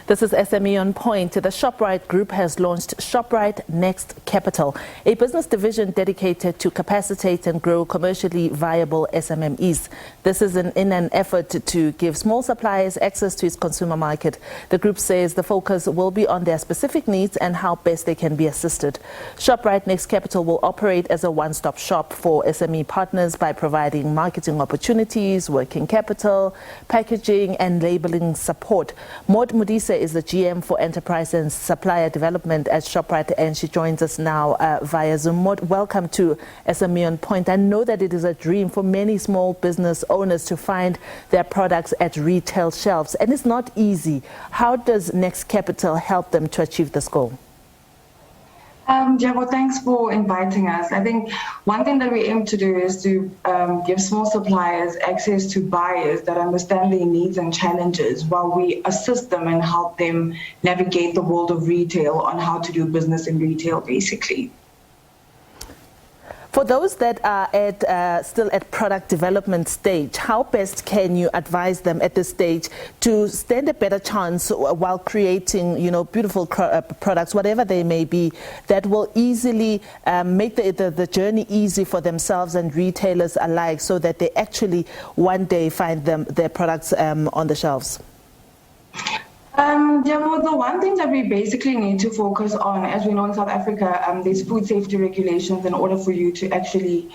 This is SME on Point. The ShopRite Group has launched ShopRite Next Capital, a business division dedicated to capacitate and grow commercially viable SMMEs. This is in an effort to give small suppliers access to its consumer market. The group says the focus will be on their specific needs and how best they can be assisted. ShopRite Next Capital will operate as a one-stop shop for SME partners by providing marketing opportunities, working capital, packaging and labeling support. Maud Modise is the GM for Enterprise and Supplier Development at ShopRite, and she joins us now via Zoom. Maud, welcome to SME on Point. I know that it is a dream for many small business owners to find their products at retail shelves, and it's not easy. How does Next Capital help them to achieve this goal? Well, thanks for inviting us. I think one thing that we aim to do is to give small suppliers access to buyers that understand their needs and challenges while we assist them and help them navigate the world of retail on how to do business in retail, basically. For those that are still at product development stage, how best can you advise them at this stage to stand a better chance while creating, beautiful products, whatever they may be, that will easily make the journey easy for themselves and retailers alike, so that they actually one day find their products on the shelves? Well, the one thing that we basically need to focus on, as we know in South Africa, there's food safety regulations in order for you to actually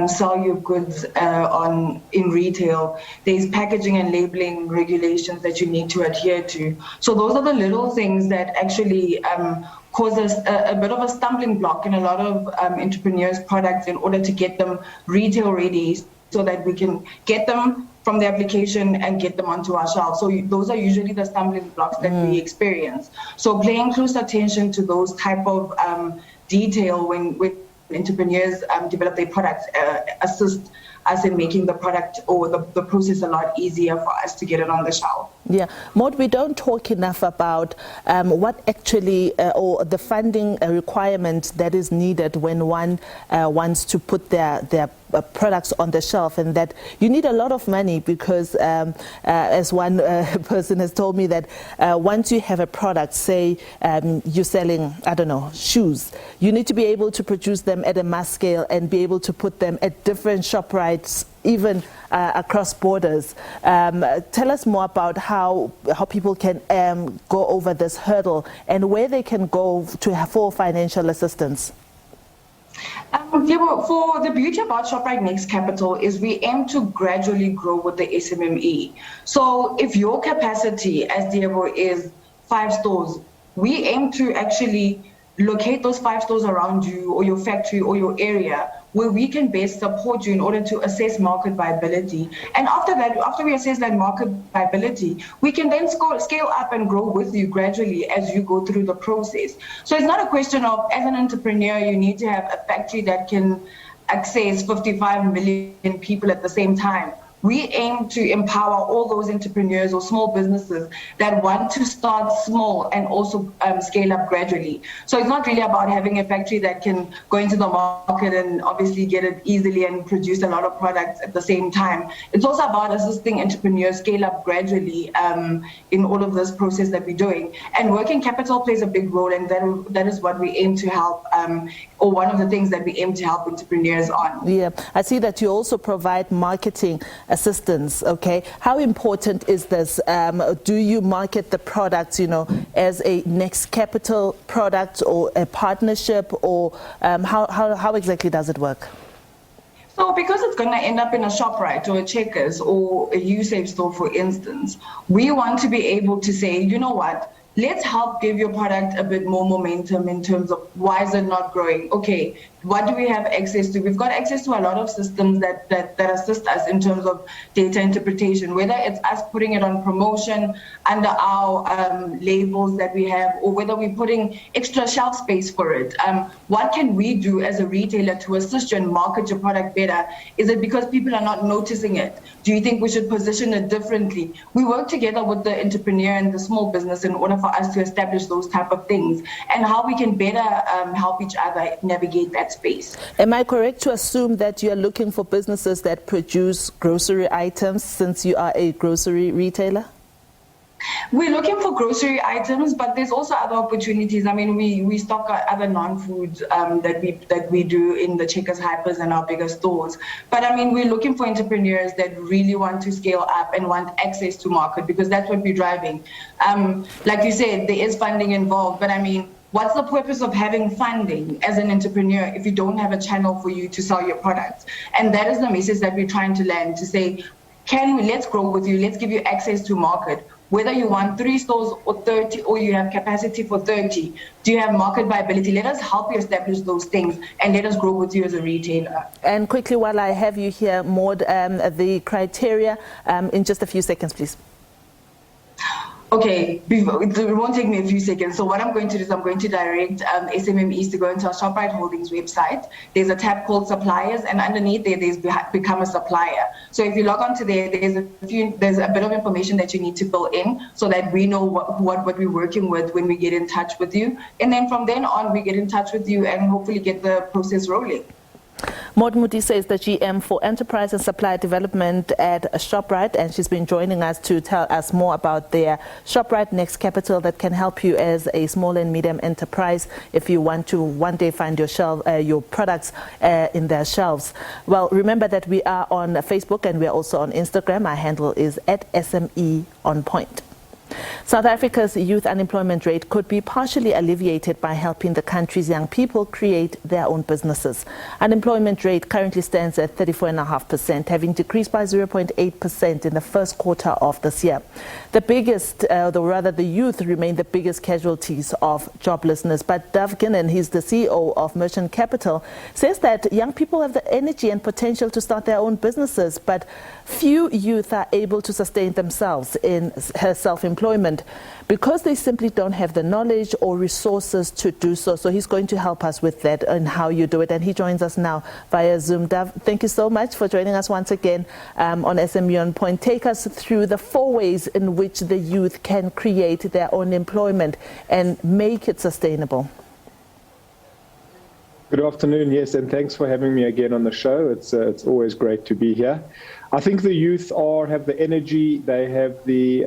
sell your goods in retail. There's packaging and labeling regulations that you need to adhere to. So those are the little things that actually cause us a bit of a stumbling block in a lot of entrepreneurs' products in order to get them retail ready, so that we can get them from the application and get them onto our shelves. So those are usually the stumbling blocks that we experience. So paying close attention to those type of detail when entrepreneurs develop their products assist us in making the product or the process a lot easier for us to get it on the shelf. Yeah, Maud, we don't talk enough about what actually, or the funding requirement that is needed when one wants to put their products on the shelf, and that you need a lot of money because, as one person has told me, that once you have a product, say you're selling, I don't know, shoes, you need to be able to produce them at a mass scale and be able to put them at different ShopRites, even across borders. Tell us more about how people can go over this hurdle and where they can go for financial assistance. For the beauty about ShopRite Next Capital is we aim to gradually grow with the SMME. So if your capacity as Diego is 5 stores, we aim to actually locate those 5 stores around you or your factory or your area where we can best support you in order to assess market viability. And after that, after we assess that market viability, we can then scale up and grow with you gradually as you go through the process. So it's not a question of, as an entrepreneur, you need to have a factory that can access 55 million people at the same time. We aim to empower all those entrepreneurs or small businesses that want to start small and also scale up gradually. So it's not really about having a factory that can go into the market and obviously get it easily and produce a lot of products at the same time. It's also about assisting entrepreneurs scale up gradually in all of this process that we're doing. And working capital plays a big role, and that is what we aim to help, or one of the things that we aim to help entrepreneurs on. Yeah, I see that you also provide marketing assistance. Okay, how important is this? Do you market the products, as a Next Capital product or a partnership, or how exactly does it work? So because it's going to end up in a ShopRite or a Checkers or a USAVE store, for instance, we want to be able to say, you know what, let's help give your product a bit more momentum in terms of why is it not growing? Okay, what do we have access to? We've got access to a lot of systems that assist us in terms of data interpretation, whether it's us putting it on promotion under our labels that we have, or whether we're putting extra shelf space for it. What can we do as a retailer to assist you and market your product better? Is it because people are not noticing it? Do you think we should position it differently? We work together with the entrepreneur and the small business in order for us to establish those type of things and how we can better help each other navigate that space. Am I correct to assume that you are looking for businesses that produce grocery items, since you are a grocery retailer? We're looking for grocery items, but there's also other opportunities. I mean, we stock other non-foods that we do in the Checkers Hypers and our bigger stores. But I mean, we're looking for entrepreneurs that really want to scale up and want access to market, because that's what we're driving. Like you said, there is funding involved, but I mean, what's the purpose of having funding as an entrepreneur if you don't have a channel for you to sell your products? And that is the message that we're trying to land, to say, let's grow with you, let's give you access to market. Whether you want 3 stores or 30, or you have capacity for 30, do you have market viability? Let us help you establish those things and let us grow with you as a retailer. And quickly, while I have you here, Maud, the criteria in just a few seconds, please. Okay, it won't take me a few seconds. So what I'm going to do is I'm going to direct SMMEs to go into our ShopRite Holdings website. There's a tab called Suppliers, and underneath there's Become a Supplier. So if you log on to there, there's a bit of information that you need to fill in so that we know what we're working with when we get in touch with you. And then from then on, we get in touch with you and hopefully get the process rolling. Maud Modise is the GM for Enterprise and Supply Development at ShopRite, and she's been joining us to tell us more about their ShopRite Next Capital that can help you as a small and medium enterprise if you want to one day find your products in their shelves. Well, remember that we are on Facebook and we are also on Instagram. Our handle is @SME on point. South Africa's youth unemployment rate could be partially alleviated by helping the country's young people create their own businesses. Unemployment rate currently stands at 34.5%, having decreased by 0.8% in the first quarter of this year. The youth remain the biggest casualties of joblessness. But Dov Ginnan, he's the CEO of Merchant Capital, says that young people have the energy and potential to start their own businesses, but few youth are able to sustain themselves in self-employment because they simply don't have the knowledge or resources to do so. So he's going to help us with that and how you do it. And he joins us now via Zoom. Dav, thank you so much for joining us once again on SME on Point. Take us through the 4 ways in which the youth can create their own employment and make it sustainable. Good afternoon, yes, and thanks for having me again on the show. It's always great to be here. I think the youth have the energy, they have the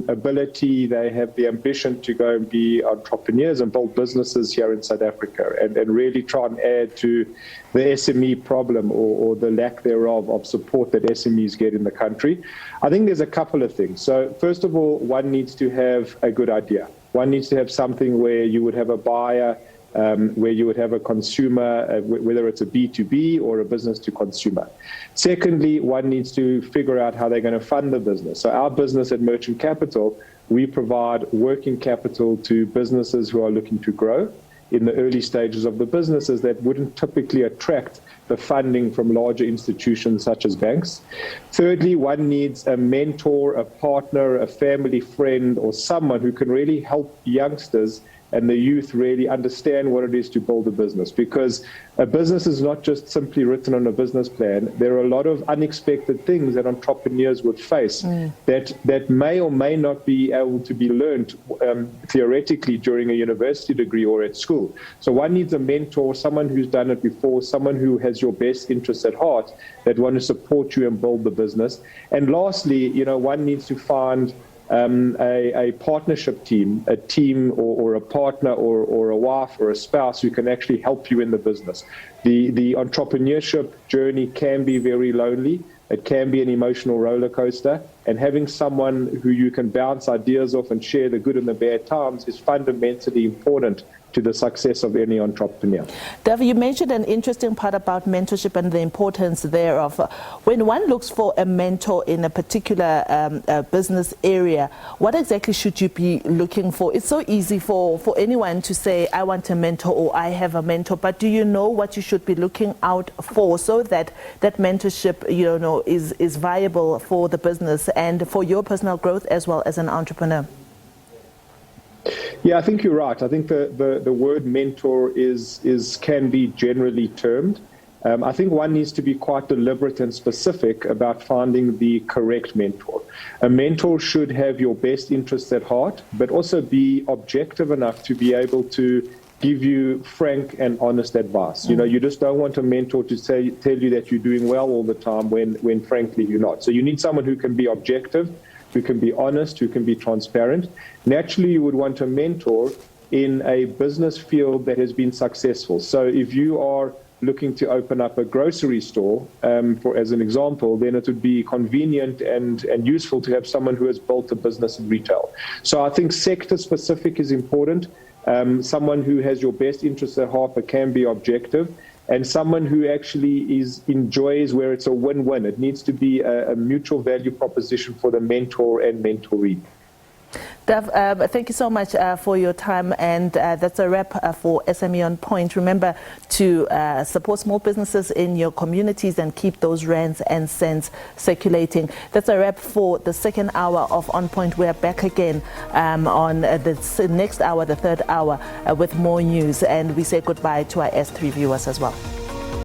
ability, they have the ambition to go and be entrepreneurs and build businesses here in South Africa and really try and add to the SME problem or the lack thereof of support that SMEs get in the country. I think there's a couple of things. So first of all, one needs to have a good idea. One needs to have something where you would have a buyer, where you would have a consumer, whether it's a B2B or a business to consumer. Secondly, one needs to figure out how they're going to fund the business. So our business at Merchant Capital, we provide working capital to businesses who are looking to grow in the early stages of the businesses that wouldn't typically attract the funding from larger institutions such as banks. Thirdly, one needs a mentor, a partner, a family friend, or someone who can really help youngsters and the youth really understand what it is to build a business, because a business is not just simply written on a business plan. There are a lot of unexpected things that entrepreneurs would face that may or may not be able to be learned theoretically during a university degree or at school. So one needs a mentor, someone who's done it before, someone who has your best interests at heart, that want to support you and build the business. And lastly, one needs to find a partnership team, a team or a partner or a wife or a spouse who can actually help you in the business. The entrepreneurship journey can be very lonely. It can be an emotional roller coaster, and having someone who you can bounce ideas off and share the good and the bad times is fundamentally important to the success of any entrepreneur. Davi, you mentioned an interesting part about mentorship and the importance thereof. When one looks for a mentor in a particular business area, what exactly should you be looking for? It's so easy for anyone to say, I want a mentor or I have a mentor, but do you know what you should be looking out for so that that mentorship, is viable for the business and for your personal growth as well as an entrepreneur? Yeah, I think you're right. I think the word mentor can be generally termed. I think one needs to be quite deliberate and specific about finding the correct mentor. A mentor should have your best interests at heart, but also be objective enough to be able to give you frank and honest advice. You just don't want a mentor to tell you that you're doing well all the time when frankly you're not. So you need someone who can be objective, who can be honest, who can be transparent. Naturally, you would want a mentor in a business field that has been successful. So if you are looking to open up a grocery store, as an example, then it would be convenient and useful to have someone who has built a business in retail. So I think sector specific is important. Someone who has your best interests at heart but can be objective, and someone who actually enjoys where it's a win-win. It needs to be a mutual value proposition for the mentor and mentoree. Dav, thank you so much for your time, and that's a wrap for SME On Point. Remember to support small businesses in your communities and keep those rands and cents circulating. That's a wrap for the second hour of On Point. We're back again on the next hour, the third hour, with more news, and we say goodbye to our S3 viewers as well.